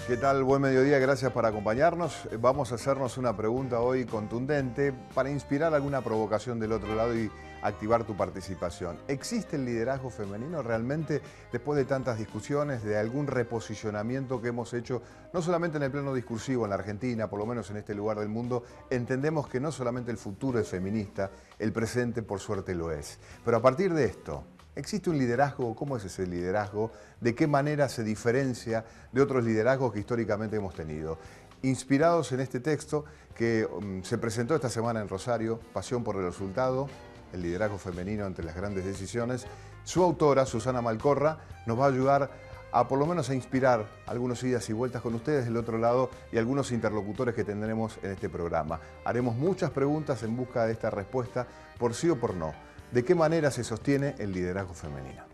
¿Qué tal? Buen mediodía, gracias por acompañarnos. Vamos a hacernos una pregunta hoy contundente para inspirar alguna provocación del otro lado y activar tu participación. ¿Existe el liderazgo femenino realmente después de tantas discusiones, de algún reposicionamiento que hemos hecho, no solamente en el plano discursivo en la Argentina, por lo menos en este lugar del mundo? Entendemos que no solamente el futuro es feminista, el presente por suerte lo es. Pero a partir de esto, ¿existe un liderazgo? ¿Cómo es ese liderazgo? ¿De qué manera se diferencia de otros liderazgos que históricamente hemos tenido? Inspirados en este texto que se presentó esta semana en Rosario, Pasión por el resultado, el liderazgo femenino ante las grandes decisiones, su autora, Susana Malcorra, nos va a ayudar a por lo menos a inspirar algunos idas y vueltas con ustedes del otro lado y algunos interlocutores que tendremos en este programa. Haremos muchas preguntas en busca de esta respuesta por sí o por no. ¿De qué manera se sostiene el liderazgo femenino?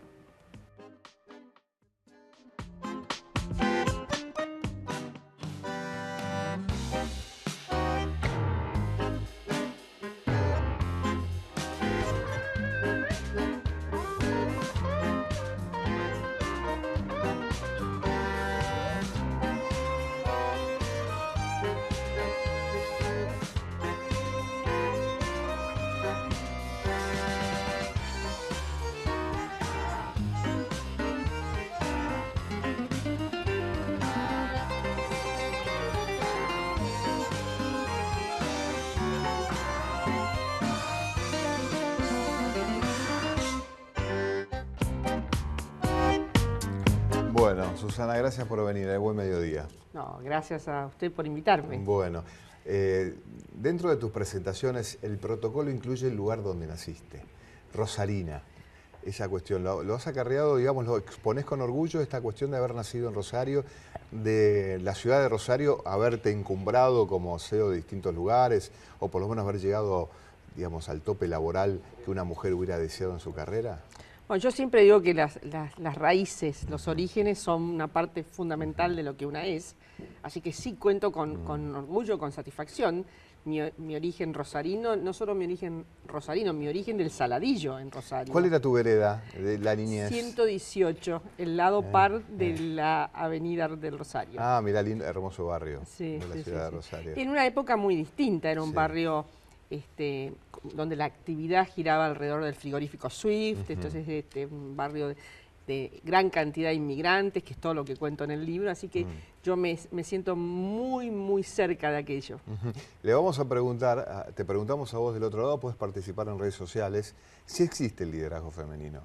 Bueno, Susana, gracias por venir. Buen mediodía. No, gracias a usted por invitarme. Bueno, dentro de tus presentaciones, el protocolo incluye el lugar donde naciste, Rosarina. Esa cuestión, lo has acarreado, digamos, lo exponés con orgullo, esta cuestión de haber nacido en Rosario, de la ciudad de Rosario, haberte encumbrado como CEO de distintos lugares, o por lo menos haber llegado, digamos, al tope laboral que una mujer hubiera deseado en su carrera. Bueno, yo siempre digo que las raíces, los orígenes son una parte fundamental de lo que una es, así que sí cuento con orgullo, con satisfacción. Mi origen rosarino, no solo mi origen rosarino, mi origen del Saladillo en Rosario. ¿Cuál era tu vereda de la niñez? 118, el lado par de la avenida del Rosario. Ah, mirá, lindo, hermoso barrio Sí, de la ciudad de Rosario. En una época muy distinta, era un barrio donde la actividad giraba alrededor del frigorífico Swift, entonces un barrio de gran cantidad de inmigrantes, que es todo lo que cuento en el libro, así que yo me siento muy, muy cerca de aquello. Le vamos a preguntar, te preguntamos a vos del otro lado, puedes participar en redes sociales, si existe el liderazgo femenino.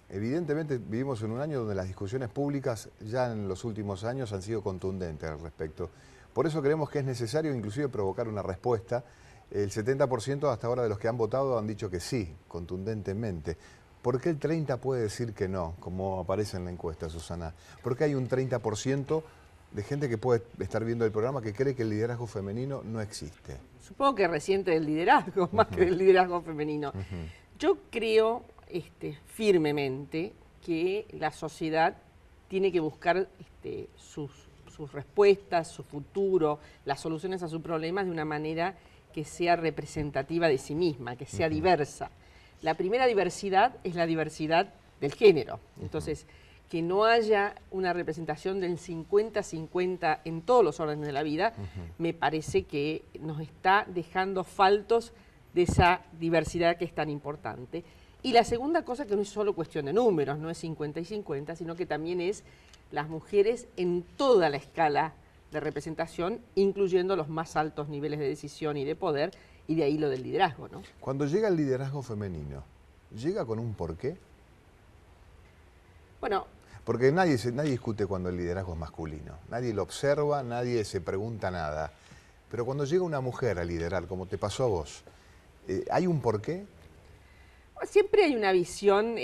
Evidentemente vivimos en un año donde las discusiones públicas ya en los últimos años han sido contundentes al respecto. Por eso creemos que es necesario inclusive provocar una respuesta. El 70% hasta ahora de los que han votado han dicho que sí, contundentemente. ¿Por qué el 30% puede decir que no, como aparece en la encuesta, Susana? ¿Por qué hay un 30% de gente que puede estar viendo el programa que cree que el liderazgo femenino no existe? Supongo que resiente del liderazgo, más que del liderazgo femenino. Yo creo firmemente que la sociedad tiene que buscar sus respuestas, su futuro, las soluciones a sus problemas de una manera que sea representativa de sí misma, que sea diversa. La primera diversidad es la diversidad del género. Entonces, que no haya una representación del 50-50 en todos los órdenes de la vida, me parece que nos está dejando faltos de esa diversidad que es tan importante. Y la segunda cosa, que no es solo cuestión de números, no es 50 y 50, sino que también es las mujeres en toda la escala de representación, incluyendo los más altos niveles de decisión y de poder, y de ahí lo del liderazgo, ¿no? Cuando llega el liderazgo femenino, ¿llega con un porqué? Bueno, porque nadie discute cuando el liderazgo es masculino, nadie lo observa, nadie se pregunta nada. Pero cuando llega una mujer a liderar, como te pasó a vos, ¿hay un porqué? Siempre hay una visión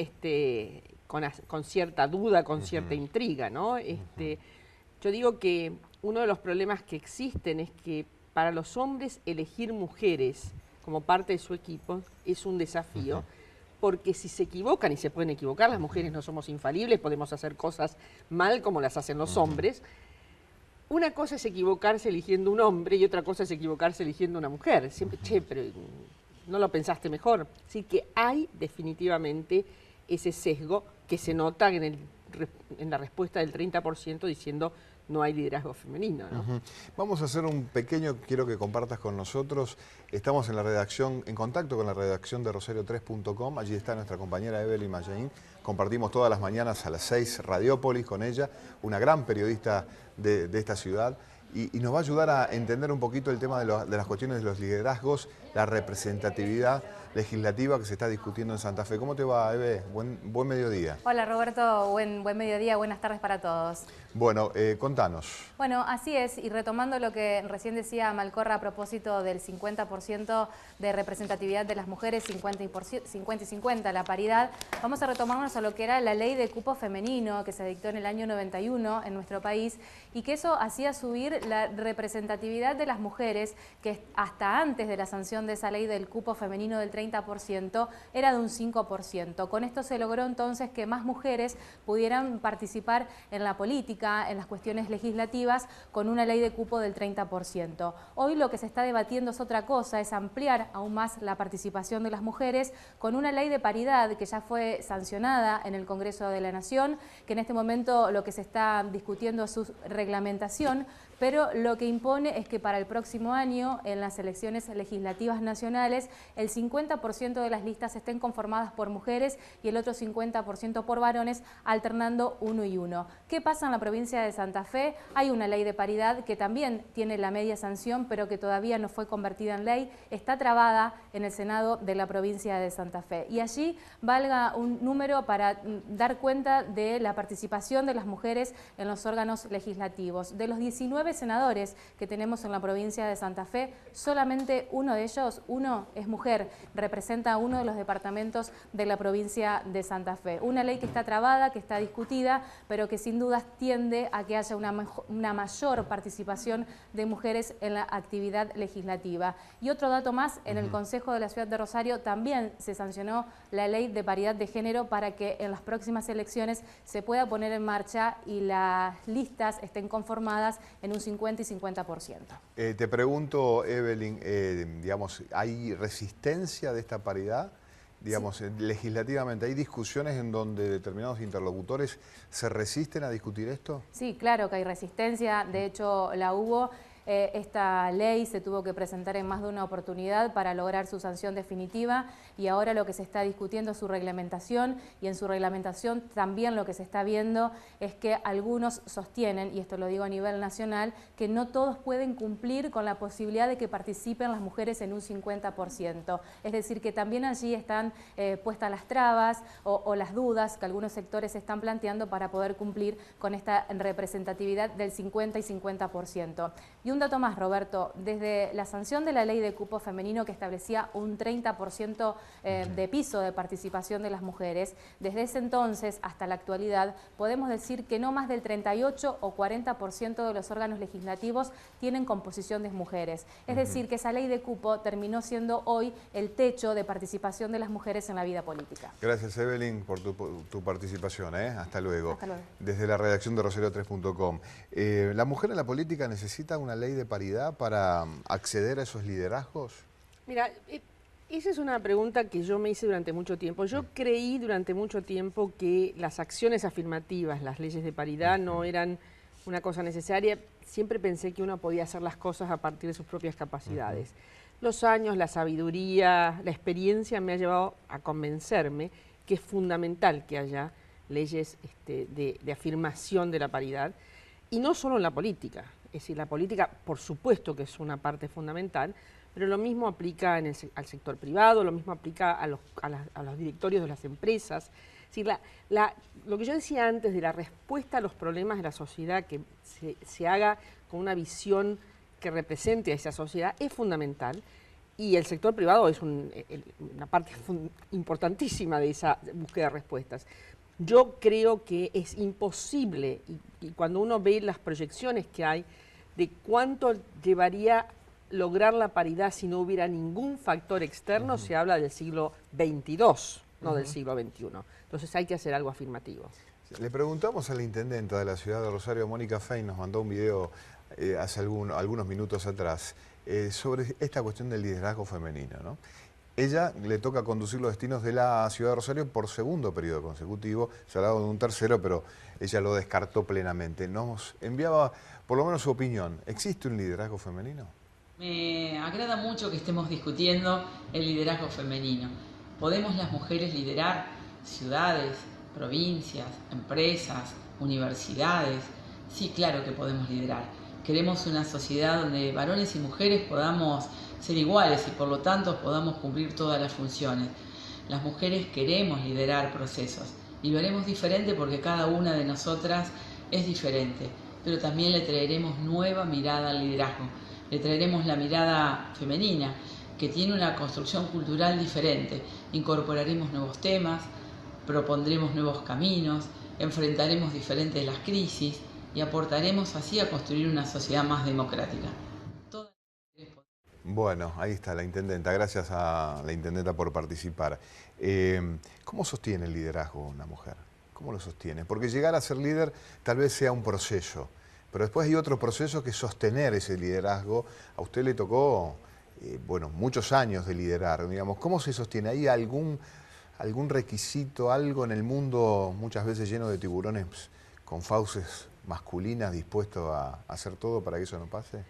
con cierta duda, con cierta intriga, ¿no? Yo digo que uno de los problemas que existen es que para los hombres elegir mujeres como parte de su equipo es un desafío, porque si se equivocan, y se pueden equivocar, las mujeres no somos infalibles, podemos hacer cosas mal como las hacen los hombres. Una cosa es equivocarse eligiendo un hombre y otra cosa es equivocarse eligiendo una mujer. Siempre, pero ¿no lo pensaste mejor? Así que hay definitivamente ese sesgo que se nota en en la respuesta del 30% diciendo no hay liderazgo femenino, ¿no? Vamos a hacer un pequeño, quiero que compartas con nosotros. Estamos en la redacción, en contacto con la redacción de rosario3.com. Allí está nuestra compañera Evelyn Mallain. Compartimos todas las mañanas a las 6 Radiópolis con ella, una gran periodista de esta ciudad. Y nos va a ayudar a entender un poquito el tema de las cuestiones de los liderazgos, la representatividad legislativa que se está discutiendo en Santa Fe. ¿Cómo te va, Eve? Buen mediodía. Hola, Roberto. Buen mediodía, buenas tardes para todos. Bueno, contanos. Bueno, así es, y retomando lo que recién decía Malcorra a propósito del 50% de representatividad de las mujeres, 50 y 50, la paridad, vamos a retomarnos a lo que era la ley de cupo femenino que se dictó en el año 91 en nuestro país y que eso hacía subir la representatividad de las mujeres, que hasta antes de la sanción de esa ley del cupo femenino del 30% era de un 5%. Con esto se logró entonces que más mujeres pudieran participar en la política, en las cuestiones legislativas, con una ley de cupo del 30%. Hoy lo que se está debatiendo es otra cosa, es ampliar aún más la participación de las mujeres con una ley de paridad que ya fue sancionada en el Congreso de la Nación, que en este momento lo que se está discutiendo es su reglamentación, pero lo que impone es que para el próximo año, en las elecciones legislativas nacionales, el 50% de las listas estén conformadas por mujeres y el otro 50% por varones, alternando uno y uno. ¿Qué pasa en la provincia de Santa Fe? Hay una ley de paridad que también tiene la media sanción, pero que todavía no fue convertida en ley, está trabada en el Senado de la provincia de Santa Fe. Y allí valga un número para dar cuenta de la participación de las mujeres en los órganos legislativos. De los 19 senadores que tenemos en la provincia de Santa Fe, solamente uno de ellos, es mujer, representa uno de los departamentos de la provincia de Santa Fe. Una ley que está trabada, que está discutida, pero que sin dudas tiende a que haya una mayor participación de mujeres en la actividad legislativa. Y otro dato más, en el Consejo de la Ciudad de Rosario también se sancionó la ley de paridad de género para que en las próximas elecciones se pueda poner en marcha y las listas estén conformadas en un 50 y 50%. Te pregunto, Evelyn, digamos, ¿hay resistencia de esta paridad? Digamos, sí. Legislativamente, ¿hay discusiones en donde determinados interlocutores se resisten a discutir esto? Sí, claro que hay resistencia, de hecho la hubo. Esta ley se tuvo que presentar en más de una oportunidad para lograr su sanción definitiva y ahora lo que se está discutiendo es su reglamentación y en su reglamentación también lo que se está viendo es que algunos sostienen, y esto lo digo a nivel nacional, que no todos pueden cumplir con la posibilidad de que participen las mujeres en un 50%. Es decir, que también allí están puestas las trabas o las dudas que algunos sectores están planteando para poder cumplir con esta representatividad del 50 y 50%. Y un dato más, Roberto, desde la sanción de la ley de cupo femenino que establecía un 30% de piso de participación de las mujeres, desde ese entonces hasta la actualidad podemos decir que no más del 38 o 40% de los órganos legislativos tienen composición de mujeres. Es decir, que esa ley de cupo terminó siendo hoy el techo de participación de las mujeres en la vida política. Gracias, Evelyn, por tu participación. Hasta luego. Hasta luego. Desde la redacción de rosario3.com. ¿La mujer en la política necesita una ley de paridad para acceder a esos liderazgos? Mira, esa es una pregunta que yo me hice durante mucho tiempo. Yo creí durante mucho tiempo que las acciones afirmativas, las leyes de paridad, no eran una cosa necesaria. Siempre pensé que uno podía hacer las cosas a partir de sus propias capacidades. Los años, la sabiduría, la experiencia me ha llevado a convencerme que es fundamental que haya leyes de afirmación de la paridad, y no solo en la política. Es decir, la política, por supuesto que es una parte fundamental, pero lo mismo aplica al sector privado, lo mismo aplica a los directorios de las empresas. Es decir, lo que yo decía antes de la respuesta a los problemas de la sociedad, que se haga con una visión que represente a esa sociedad, es fundamental. Y el sector privado es una parte importantísima de esa búsqueda de respuestas. Yo creo que es imposible, y cuando uno ve las proyecciones que hay, de cuánto llevaría lograr la paridad si no hubiera ningún factor externo, se habla del siglo XXII, no del siglo XXI. Entonces hay que hacer algo afirmativo. Le preguntamos a la intendenta de la ciudad de Rosario, Mónica Fein, nos mandó un video hace algunos minutos atrás, sobre esta cuestión del liderazgo femenino, ¿no? Ella le toca conducir los destinos de la ciudad de Rosario por segundo periodo consecutivo. Se ha dado de un tercero, pero ella lo descartó plenamente. Nos enviaba por lo menos su opinión. ¿Existe un liderazgo femenino? Me agrada mucho que estemos discutiendo el liderazgo femenino. ¿Podemos las mujeres liderar ciudades, provincias, empresas, universidades? Sí, claro que podemos liderar. Queremos una sociedad donde varones y mujeres podamos ser iguales y por lo tanto podamos cumplir todas las funciones. Las mujeres queremos liderar procesos y lo haremos diferente porque cada una de nosotras es diferente, pero también le traeremos nueva mirada al liderazgo. Le traeremos la mirada femenina, que tiene una construcción cultural diferente. Incorporaremos nuevos temas, propondremos nuevos caminos, enfrentaremos diferentes las crisis y aportaremos así a construir una sociedad más democrática. Bueno, ahí está la intendenta. Gracias a la intendenta por participar. ¿Cómo sostiene el liderazgo una mujer? ¿Cómo lo sostiene? Porque llegar a ser líder tal vez sea un proceso, pero después hay otro proceso que es sostener ese liderazgo. A usted le tocó, bueno, muchos años de liderar, digamos. ¿Cómo se sostiene? ¿Hay algún requisito, algo en el mundo muchas veces lleno de tiburones con fauces masculinas dispuestos a hacer todo para que eso no pase?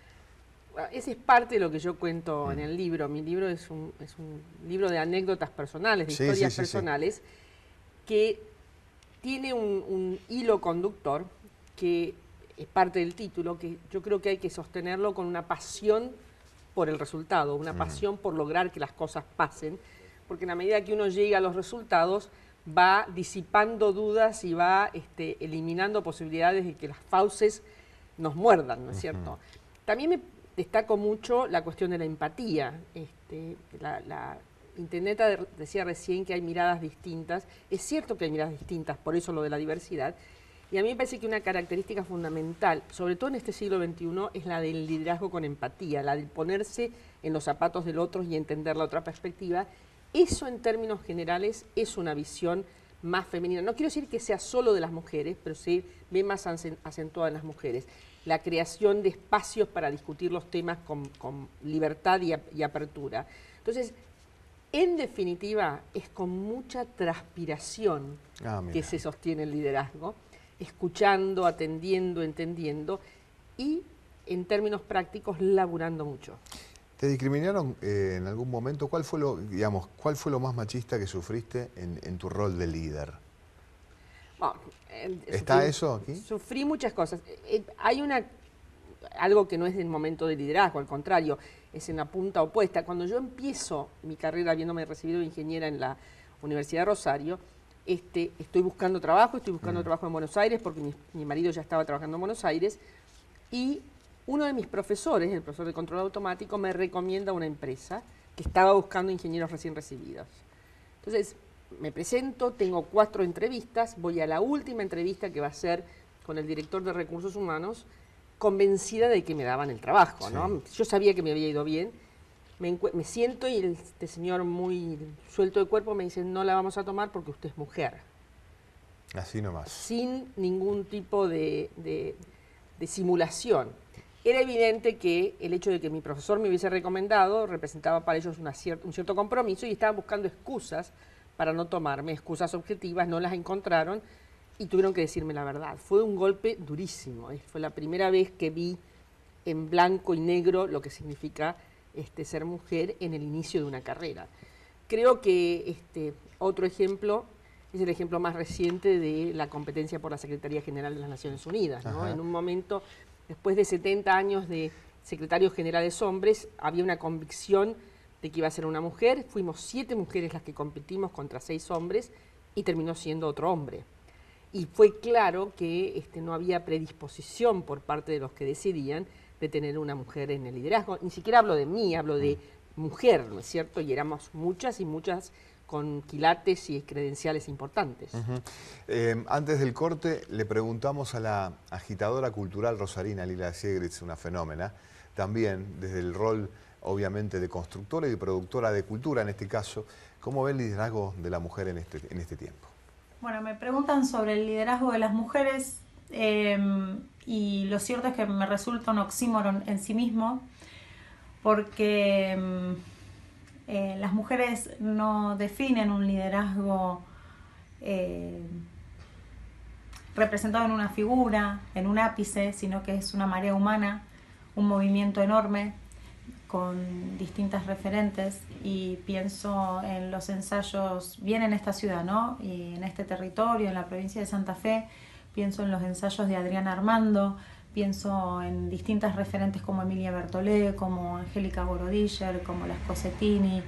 Ese es parte de lo que yo cuento en el libro. Mi libro es un libro de anécdotas personales, de historias personales, que tiene un hilo conductor que es parte del título, que yo creo que hay que sostenerlo con una pasión por el resultado, una pasión por lograr que las cosas pasen, porque en la medida que uno llega a los resultados va disipando dudas y va eliminando posibilidades de que las fauces nos muerdan, ¿no es cierto? También me destaco mucho la cuestión de la empatía. La intendenta decía recién que hay miradas distintas. Es cierto que hay miradas distintas, por eso lo de la diversidad. Y a mí me parece que una característica fundamental, sobre todo en este siglo XXI, es la del liderazgo con empatía, la de ponerse en los zapatos del otro y entender la otra perspectiva. Eso, en términos generales, es una visión más femenina. No quiero decir que sea solo de las mujeres, pero sí ve más acentuada en las mujeres. La creación de espacios para discutir los temas con libertad y apertura. Entonces, en definitiva, es con mucha transpiración que se sostiene el liderazgo, escuchando, atendiendo, entendiendo y, en términos prácticos, laburando mucho. ¿Te discriminaron en algún momento? ¿Cuál fue lo más machista que sufriste en tu rol de líder? Bueno, ¿Está eso aquí? Sufrí muchas cosas. Hay algo que no es del momento de liderazgo, al contrario, es en la punta opuesta. Cuando yo empiezo mi carrera, habiéndome recibido de ingeniera en la Universidad de Rosario, estoy buscando trabajo en Buenos Aires, porque mi marido ya estaba trabajando en Buenos Aires, y uno de mis profesores, el profesor de control automático, me recomienda una empresa que estaba buscando ingenieros recién recibidos. Entonces, me presento, tengo 4 entrevistas, voy a la última entrevista que va a ser con el director de Recursos Humanos, convencida de que me daban el trabajo, ¿no? Yo sabía que me había ido bien, me siento y este señor muy suelto de cuerpo me dice, no la vamos a tomar porque usted es mujer. Así nomás. Sin ningún tipo de simulación. Era evidente que el hecho de que mi profesor me hubiese recomendado representaba para ellos un cierto compromiso y estaban buscando excusas para no tomarme, excusas objetivas, no las encontraron y tuvieron que decirme la verdad. Fue un golpe durísimo, fue la primera vez que vi en blanco y negro lo que significa ser mujer en el inicio de una carrera. Creo que otro ejemplo es el ejemplo más reciente de la competencia por la Secretaría General de las Naciones Unidas, ¿no? En un momento, después de 70 años de secretarios generales hombres, había una convicción de que iba a ser una mujer. Fuimos 7 mujeres las que competimos contra 6 hombres y terminó siendo otro hombre. Y fue claro que no había predisposición por parte de los que decidían de tener una mujer en el liderazgo. Ni siquiera hablo de mí, hablo de mujer, ¿no es cierto? Y éramos muchas y muchas con quilates y credenciales importantes. Antes del corte le preguntamos a la agitadora cultural rosarina Lila Siegritz, una fenómena, también desde el rol obviamente de constructora y productora de cultura en este caso, ¿cómo ve el liderazgo de la mujer en este tiempo? Bueno, me preguntan sobre el liderazgo de las mujeres y lo cierto es que me resulta un oxímoron en sí mismo porque Las mujeres no definen un liderazgo representado en una figura, en un ápice, sino que es una marea humana, un movimiento enorme con distintas referentes, y pienso en los ensayos, bien en esta ciudad, ¿no? Y en este territorio, en la provincia de Santa Fe, pienso en los ensayos de Adriana Armando, pienso en distintas referentes como Emilia Bertolé, como Angélica Borodiller, como las Cosettini,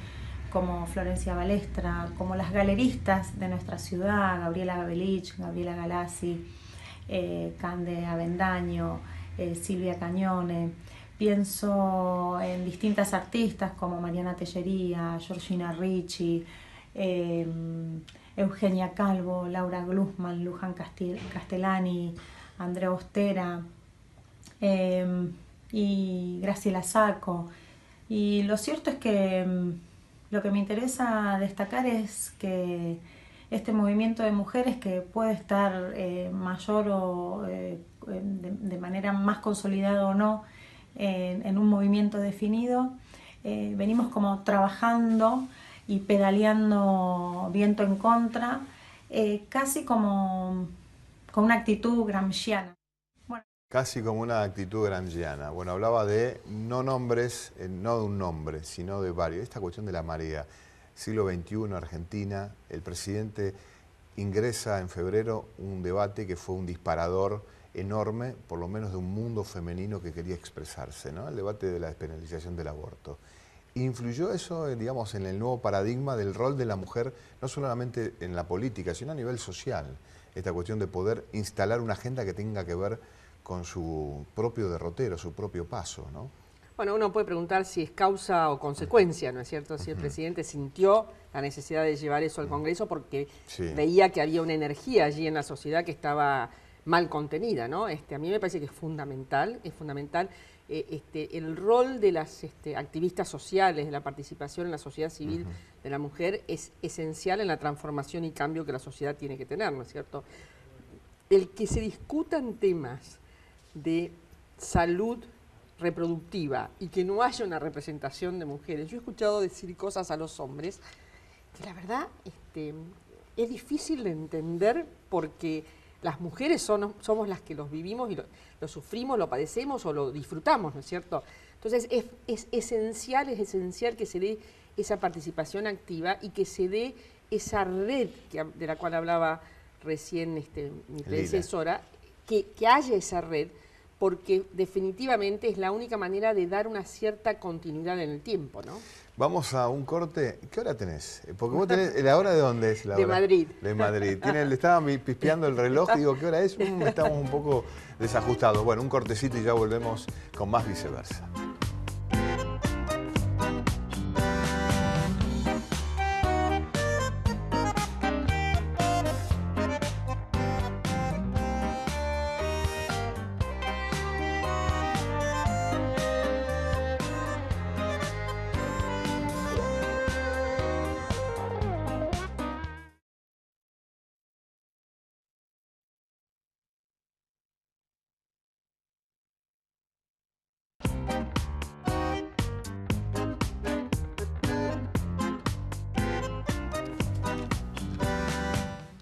como Florencia Balestra, como las galeristas de nuestra ciudad, Gabriela Gabelich, Gabriela Galassi, Cande Avendaño, Silvia Cañone. Pienso en distintas artistas como Mariana Tellería, Georgina Ricci, Eugenia Calvo, Laura Glusman, Luján Castellani, Andrea Ostera y Graciela Sacco. Y lo cierto es que lo que me interesa destacar es que este movimiento de mujeres, que puede estar mayor o de manera más consolidada o no en un movimiento definido, venimos como trabajando y pedaleando viento en contra, casi como con una actitud gramsciana. Bueno. Casi como una actitud gramsciana. Bueno, hablaba de no nombres, no de un nombre, sino de varios. Esta cuestión de la marea, siglo XXI, Argentina, el presidente ingresa en febrero un debate que fue un disparador enorme, por lo menos de un mundo femenino que quería expresarse, ¿no? El debate de la despenalización del aborto. ¿Influyó eso, digamos, en el nuevo paradigma del rol de la mujer, no solamente en la política, sino a nivel social? Esta cuestión de poder instalar una agenda que tenga que ver con su propio derrotero, su propio paso, ¿no? Bueno, uno puede preguntar si es causa o consecuencia, ¿no es cierto? Si el presidente sintió la necesidad de llevar eso al Congreso porque veía que había una energía allí en la sociedad que estaba mal contenida, ¿no? A mí me parece que es fundamental el rol de las activistas sociales, de la participación en la sociedad civil de la mujer es esencial en la transformación y cambio que la sociedad tiene que tener, ¿no es cierto? El que se discutan temas de salud reproductiva y que no haya una representación de mujeres. Yo he escuchado decir cosas a los hombres que la verdad es difícil de entender, porque las mujeres somos las que los vivimos y lo sufrimos, lo padecemos o lo disfrutamos, ¿no es cierto? Entonces es esencial que se dé esa participación activa y que se dé esa red de la cual hablaba recién mi predecesora, que haya esa red, porque definitivamente es la única manera de dar una cierta continuidad en el tiempo, ¿no? Vamos a un corte. ¿Qué hora tenés? Porque vos tenés... ¿La hora de dónde es la hora? De Madrid. De Madrid. Le estaba pispeando el reloj y digo, ¿qué hora es? Estamos un poco desajustados. Bueno, un cortecito y ya volvemos con más Viceversa.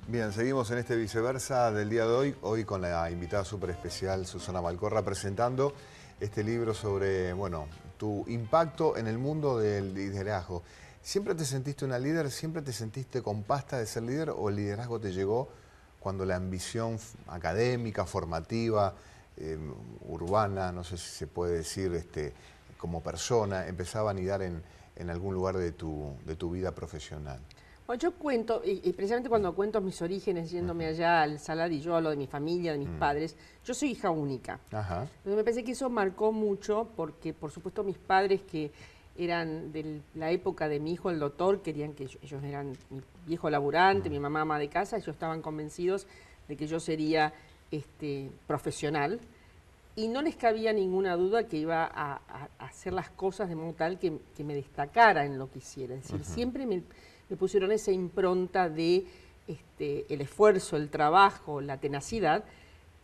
Bien, seguimos en este Viceversa del día de hoy con la invitada súper especial Susana Malcorra, presentando este libro sobre, bueno, tu impacto en el mundo del liderazgo. ¿Siempre te sentiste una líder? ¿Siempre te sentiste con pasta de ser líder? ¿O el liderazgo te llegó cuando la ambición académica, formativa, urbana, no sé si se puede decir, como persona, empezaba a anidar en algún lugar de tu vida profesional? Bueno, yo cuento, y precisamente cuando cuento mis orígenes, yéndome allá al Salar, y yo hablo de mi familia, de mis padres, yo soy hija única. Ajá. Entonces me parece que eso marcó mucho, porque por supuesto mis padres, que eran de la época de mi hijo el doctor, querían que ellos eran mi viejo laburante, mi mamá ama de casa, ellos estaban convencidos de que yo sería profesional, y no les cabía ninguna duda que iba a hacer las cosas de modo tal que me destacara en lo que hiciera. Es decir, siempre me pusieron esa impronta de el esfuerzo, el trabajo, la tenacidad,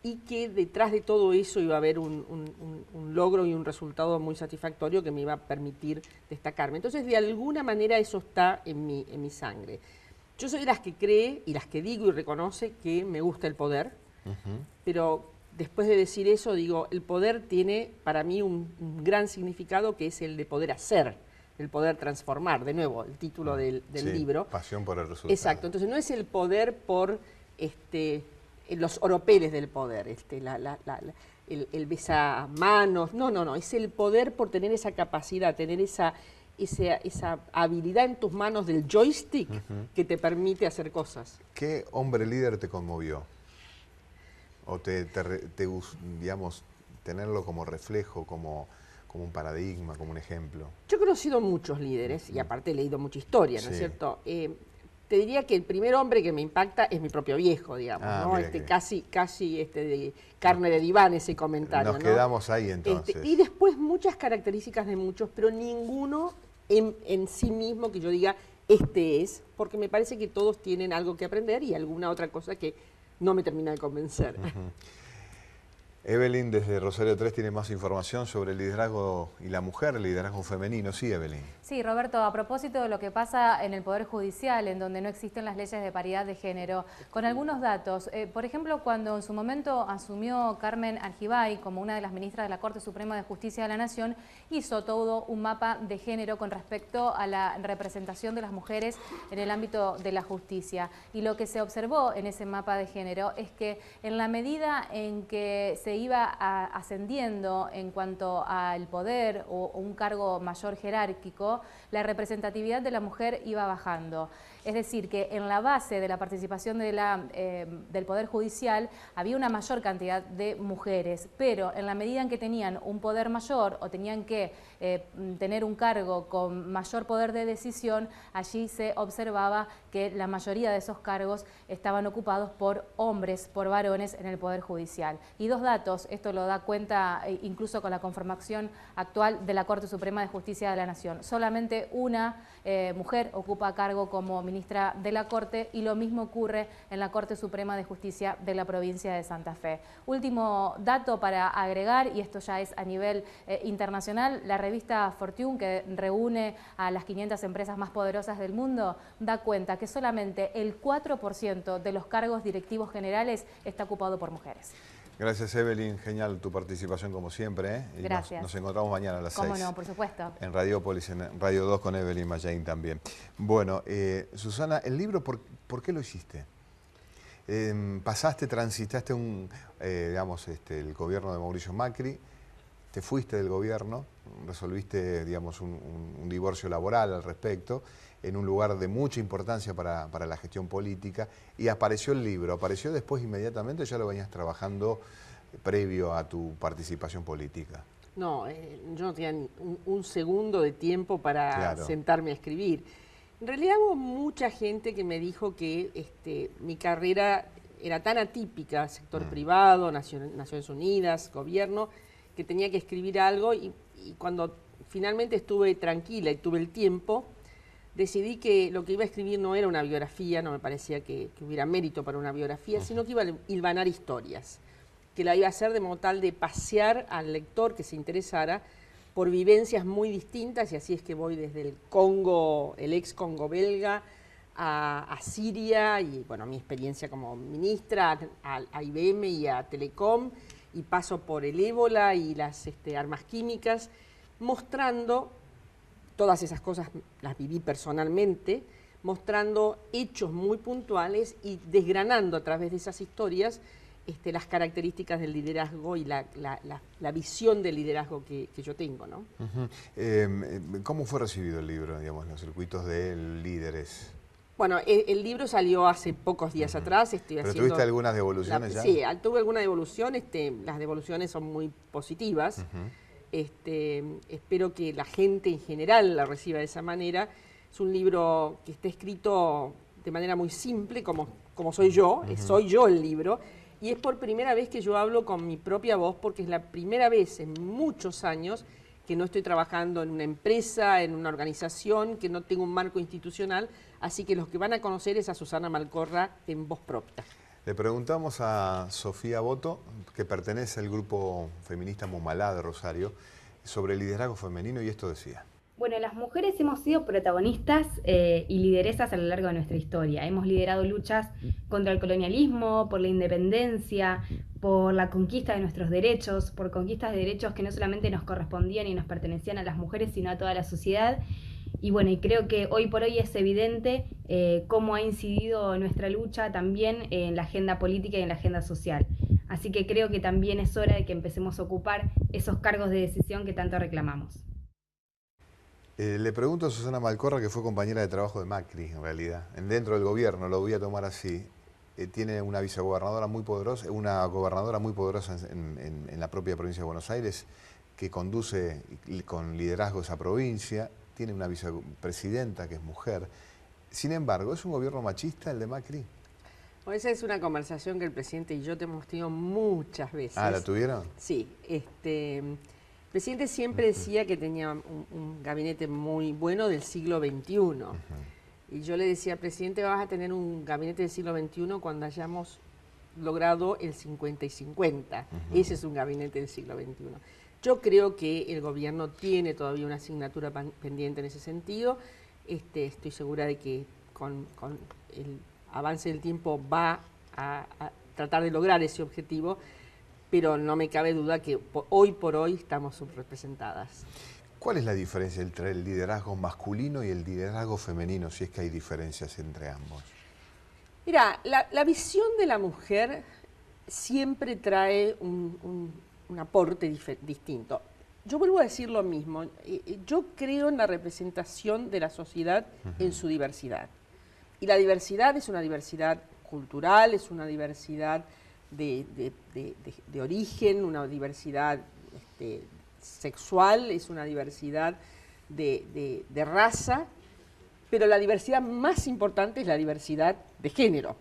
y que detrás de todo eso iba a haber un logro y un resultado muy satisfactorio que me iba a permitir destacarme. Entonces, de alguna manera eso está en mi sangre. Yo soy de las que cree y las que digo y reconoce que me gusta el poder, pero después de decir eso, digo, el poder tiene para mí un gran significado, que es el de poder hacer, el poder transformar, de nuevo, el título del libro. Pasión por el resultado. Exacto, entonces no es el poder por los oropeles del poder, el besamanos, no, es el poder por tener esa capacidad, tener esa habilidad en tus manos del joystick que te permite hacer cosas. ¿Qué hombre líder te conmovió? ¿O digamos, tenerlo como reflejo, como un paradigma, como un ejemplo? Yo he conocido muchos líderes y aparte he leído mucha historia, ¿no es cierto? Te diría que el primer hombre que me impacta es mi propio viejo, digamos, ¿no? Casi de carne de diván ese comentario. Nos quedamos ahí entonces. Y después muchas características de muchos, pero ninguno en sí mismo que yo diga, porque me parece que todos tienen algo que aprender y alguna otra cosa que no me termina de convencer. Evelyn, desde Rosario 3, tiene más información sobre el liderazgo y la mujer, el liderazgo femenino. Sí, Evelyn. Sí, Roberto, a propósito de lo que pasa en el Poder Judicial, en donde no existen las leyes de paridad de género, con algunos datos. Por ejemplo, cuando en su momento asumió Carmen Argibay como una de las ministras de la Corte Suprema de Justicia de la Nación, hizo todo un mapa de género con respecto a la representación de las mujeres en el ámbito de la justicia. Y lo que se observó en ese mapa de género es que en la medida en que se iba ascendiendo en cuanto al poder o un cargo mayor jerárquico, la representatividad de la mujer iba bajando. Es decir, que en la base de la participación del Poder Judicial había una mayor cantidad de mujeres, pero en la medida en que tenían un poder mayor o tenían que tener un cargo con mayor poder de decisión, allí se observaba que la mayoría de esos cargos estaban ocupados por hombres, por varones en el Poder Judicial. Y dos datos, esto lo da cuenta incluso con la conformación actual de la Corte Suprema de Justicia de la Nación. Solamente una mujer ocupa cargo como ministra de la Corte y lo mismo ocurre en la Corte Suprema de Justicia de la provincia de Santa Fe. Último dato para agregar, y esto ya es a nivel internacional, la revista Fortune, que reúne a las 500 empresas más poderosas del mundo, da cuenta que solamente el 4% de los cargos directivos generales está ocupado por mujeres. Gracias, Evelyn. Genial tu participación como siempre, ¿eh? Y gracias. Nos encontramos mañana a las 6. Cómo no, por supuesto. En Radiópolis, en Radio 2 con Evelyn Mayain también. Bueno, Susana, el libro, ¿por qué lo hiciste? Transitaste el gobierno de Mauricio Macri, te fuiste del gobierno, resolviste, digamos, un divorcio laboral al respecto, en un lugar de mucha importancia para la gestión política, y apareció el libro. ¿Apareció después inmediatamente o ya lo venías trabajando previo a tu participación política? No, yo no tenía ni un segundo de tiempo para sentarme a escribir. En realidad hubo mucha gente que me dijo que mi carrera era tan atípica, sector privado, Naciones Unidas, gobierno, que tenía que escribir algo y cuando finalmente estuve tranquila y tuve el tiempo, decidí que lo que iba a escribir no era una biografía, no me parecía que hubiera mérito para una biografía, sino que iba a hilvanar historias, que la iba a hacer de modo tal de pasear al lector que se interesara por vivencias muy distintas, y así es que voy desde el Congo, el ex Congo belga, a Siria, y bueno, mi experiencia como ministra, a IBM y a Telecom, y paso por el ébola y las armas químicas, mostrando todas esas cosas, las viví personalmente, mostrando hechos muy puntuales y desgranando a través de esas historias las características del liderazgo y la visión del liderazgo que yo tengo, ¿no? ¿Cómo fue recibido el libro, digamos, los circuitos de líderes? Bueno, el libro salió hace pocos días atrás. ¿Pero tuviste algunas devoluciones ya? Sí, tuve alguna devolución. Las devoluciones son muy positivas. Espero que la gente en general la reciba de esa manera. Es un libro que está escrito de manera muy simple, como soy yo. Soy yo el libro. Y es por primera vez que yo hablo con mi propia voz, porque es la primera vez en muchos años que no estoy trabajando en una empresa, en una organización, que no tengo un marco institucional, así que los que van a conocer es a Susana Malcorra en voz propia. Le preguntamos a Sofía Boto, que pertenece al grupo feminista Mumalá de Rosario, sobre el liderazgo femenino, y esto decía. Bueno, las mujeres hemos sido protagonistas y lideresas a lo largo de nuestra historia. Hemos liderado luchas contra el colonialismo, por la independencia, por la conquista de nuestros derechos, por conquistas de derechos que no solamente nos correspondían y nos pertenecían a las mujeres, sino a toda la sociedad. Y bueno, y creo que hoy por hoy es evidente cómo ha incidido nuestra lucha también en la agenda política y en la agenda social. Así que creo que también es hora de que empecemos a ocupar esos cargos de decisión que tanto reclamamos. Le pregunto a Susana Malcorra, que fue compañera de trabajo de Macri, en realidad, dentro del gobierno, lo voy a tomar así. Tiene una vicegobernadora muy poderosa, una gobernadora muy poderosa en la propia provincia de Buenos Aires, que conduce con liderazgo esa provincia. Tiene una vicepresidenta que es mujer. Sin embargo, ¿es un gobierno machista el de Macri? Bueno, esa es una conversación que el presidente y yo te hemos tenido muchas veces. Ah, ¿la tuvieron? Sí. El presidente siempre decía que tenía un gabinete muy bueno del siglo XXI. Y yo le decía, presidente, vas a tener un gabinete del siglo XXI cuando hayamos logrado el 50 y 50. Ese es un gabinete del siglo XXI. Yo creo que el gobierno tiene todavía una asignatura pendiente en ese sentido. Estoy segura de que con el avance del tiempo va a tratar de lograr ese objetivo, pero no me cabe duda que hoy por hoy estamos subrepresentadas. ¿Cuál es la diferencia entre el liderazgo masculino y el liderazgo femenino, si es que hay diferencias entre ambos? Mira, la visión de la mujer siempre trae un aporte distinto. Yo vuelvo a decir lo mismo. Yo creo en la representación de la sociedad en su diversidad. Y la diversidad es una diversidad cultural, es una diversidad de origen, una diversidad sexual, es una diversidad de raza, pero la diversidad más importante es la diversidad de género,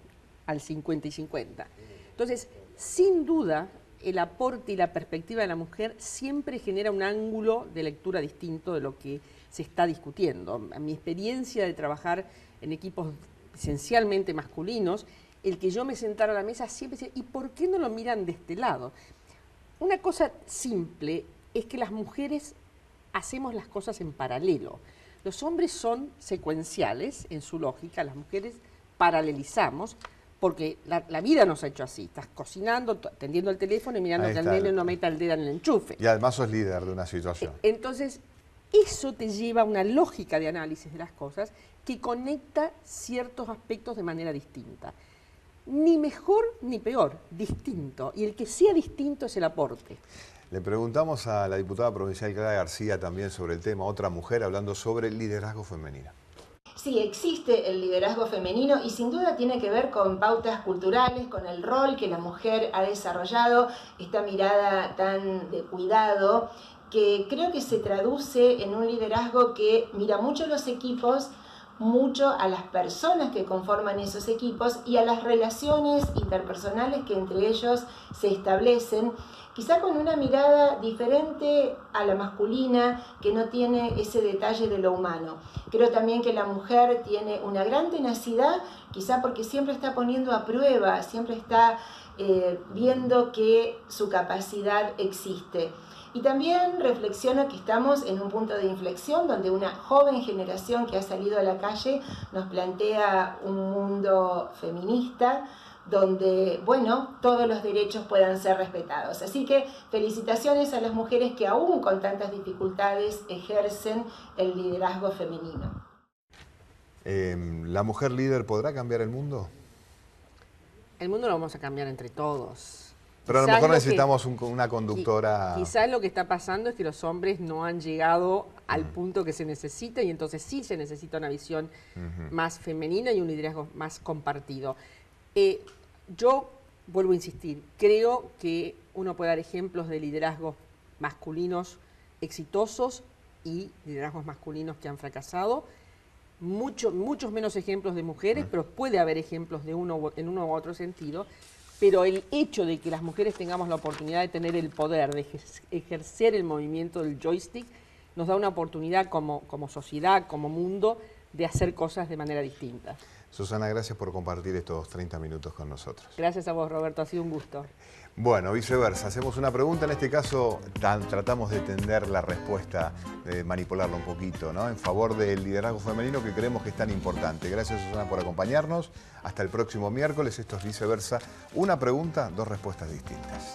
al 50 y 50. Entonces, sin duda, el aporte y la perspectiva de la mujer siempre genera un ángulo de lectura distinto de lo que se está discutiendo. Mi experiencia de trabajar en equipos esencialmente masculinos, el que yo me sentara a la mesa siempre decía, ¿y por qué no lo miran de este lado? Una cosa simple es que las mujeres hacemos las cosas en paralelo. Los hombres son secuenciales en su lógica, las mujeres paralelizamos, porque la vida nos ha hecho así. Estás cocinando, atendiendo el teléfono y mirando que el nene no meta el dedo en el enchufe. Y además sos líder de una situación. Entonces, eso te lleva a una lógica de análisis de las cosas que conecta ciertos aspectos de manera distinta. Ni mejor ni peor, distinto. Y el que sea distinto es el aporte. Le preguntamos a la diputada provincial Clara García también sobre el tema, otra mujer hablando sobre el liderazgo femenino. Sí, existe el liderazgo femenino y sin duda tiene que ver con pautas culturales, con el rol que la mujer ha desarrollado, esta mirada tan de cuidado, que creo que se traduce en un liderazgo que mira mucho los equipos, mucho a las personas que conforman esos equipos y a las relaciones interpersonales que entre ellos se establecen, quizá con una mirada diferente a la masculina, que no tiene ese detalle de lo humano. Creo también que la mujer tiene una gran tenacidad, quizá porque siempre está poniendo a prueba, siempre está viendo que su capacidad existe. Y también reflexiono que estamos en un punto de inflexión donde una joven generación que ha salido a la calle nos plantea un mundo feminista, donde, bueno, todos los derechos puedan ser respetados. Así que felicitaciones a las mujeres que aún con tantas dificultades ejercen el liderazgo femenino. ¿La mujer líder podrá cambiar el mundo? El mundo lo vamos a cambiar entre todos. Pero a lo mejor necesitamos una conductora... Quizás lo que está pasando es que los hombres no han llegado al punto que se necesita y entonces sí se necesita una visión más femenina y un liderazgo más compartido. Yo vuelvo a insistir, creo que uno puede dar ejemplos de liderazgos masculinos exitosos y liderazgos masculinos que han fracasado. Muchos menos ejemplos de mujeres, pero puede haber ejemplos de en uno u otro sentido. Pero el hecho de que las mujeres tengamos la oportunidad de tener el poder, de ejercer el movimiento del joystick, nos da una oportunidad como sociedad, como mundo, de hacer cosas de manera distinta. Susana, gracias por compartir estos 30 minutos con nosotros. Gracias a vos, Roberto, ha sido un gusto. Bueno, viceversa, hacemos una pregunta, en este caso tratamos de tender la respuesta, de manipularla un poquito, ¿no? En favor del liderazgo femenino que creemos que es tan importante. Gracias, Susana, por acompañarnos. Hasta el próximo miércoles, esto es Viceversa. Una pregunta, dos respuestas distintas.